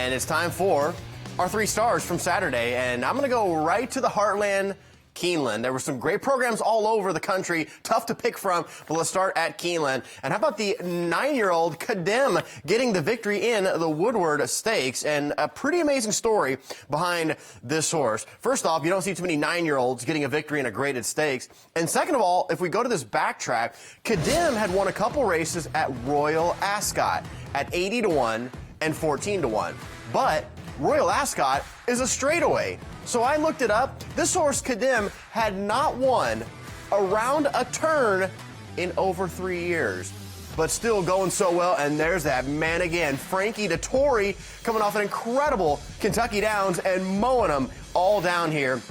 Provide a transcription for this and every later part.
And it's time for our 3 stars from Saturday. And I'm going to go right to the Heartland, Keeneland. There were some great programs all over the country, tough to pick from, but let's start at Keeneland. And how about the 9-year-old Kadem getting the victory in the Woodward Stakes, and a pretty amazing story behind this horse. First off, you don't see too many 9-year-olds getting a victory in a graded stakes. And second of all, if we go to this backtrack, Kadem had won a couple races at Royal Ascot at 80-1 and 14-1. But Royal Ascot is a straightaway. So I looked it up. This horse, Kadem, had not won around a turn in over 3 years, but still going so well. And there's that man again, Frankie Dettori, coming off an incredible Kentucky Downs and mowing them all down here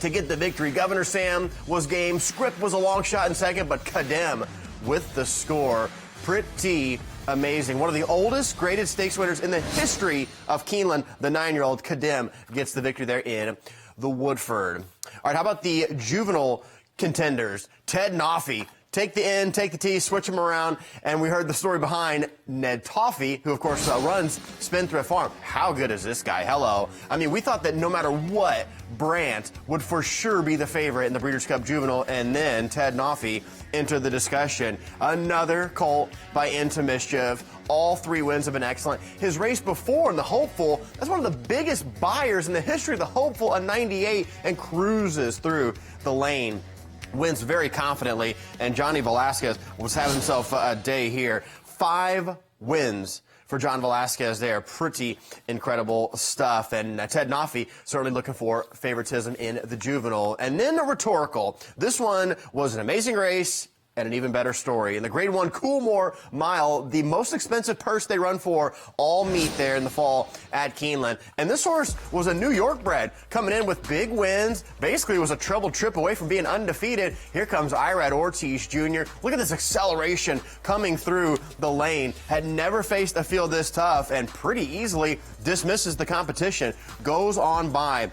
to get the victory. Governor Sam was game. Script was a long shot in second, but Kadem with the score. Pretty amazing. One of the oldest graded stakes winners in the history of Keeneland, the 9-year-old Kadem gets the victory there in the Woodford. All right, how about the juvenile contenders? Ted Noffey. Take the N, take the T, switch them around, and we heard the story behind Ned Toffee, who, of course, runs Spendthrift Farm. How good is this guy? Hello. I mean, we thought that no matter what, Brant would for sure be the favorite in the Breeders' Cup Juvenile, and then Ted Noffey entered the discussion. Another colt by Into Mischief. All 3 wins have been excellent. His race before in the Hopeful, that's one of the biggest buyers in the history of the Hopeful, a 98, and cruises through the lane. Wins very confidently, and Johnny Velasquez was having himself a day here. 5 wins for John Velasquez there. Pretty incredible stuff. And Ted Noffey certainly looking for favoritism in the juvenile. And then the rhetorical. This one was an amazing race and an even better story. In the Grade 1 Coolmore Mile, the most expensive purse they run for, all meet there in the fall at Keeneland. And this horse was a New York bred, coming in with big wins. Basically was a treble trip away from being undefeated. Here comes Irad Ortiz Jr. Look at this acceleration coming through the lane. Had never faced a field this tough and pretty easily dismisses the competition. Goes on by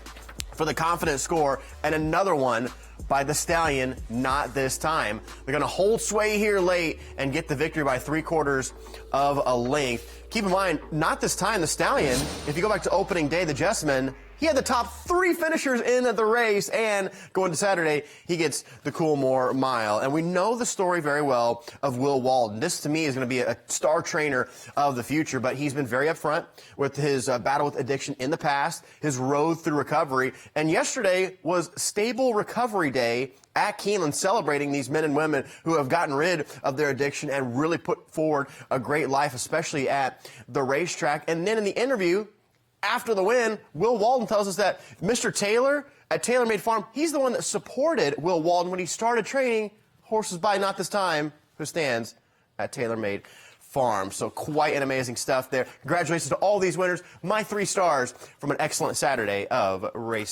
for the confident score, and another one by the Stallion, not this time. They're going to hold sway here late and get the victory by 3/4 of a length. Keep in mind, not this time. The Stallion, if you go back to opening day, the Jessamine, he had the top 3 finishers in the race, and going to Saturday, he gets the Coolmore Mile. And we know the story very well of Will Walden. This, to me, is going to be a star trainer of the future, but he's been very upfront with his battle with addiction in the past, his road through recovery, and yesterday was Stable Recovery Day at Keeneland, celebrating these men and women who have gotten rid of their addiction and really put forward a great life, especially at the racetrack. And then in the interview, after the win, Will Walden tells us that Mr. Taylor at TaylorMade Farm, he's the one that supported Will Walden when he started training horses by Not This Time, who stands at TaylorMade Farm. So quite an amazing stuff there. Congratulations to all these winners. My 3 stars from an excellent Saturday of race.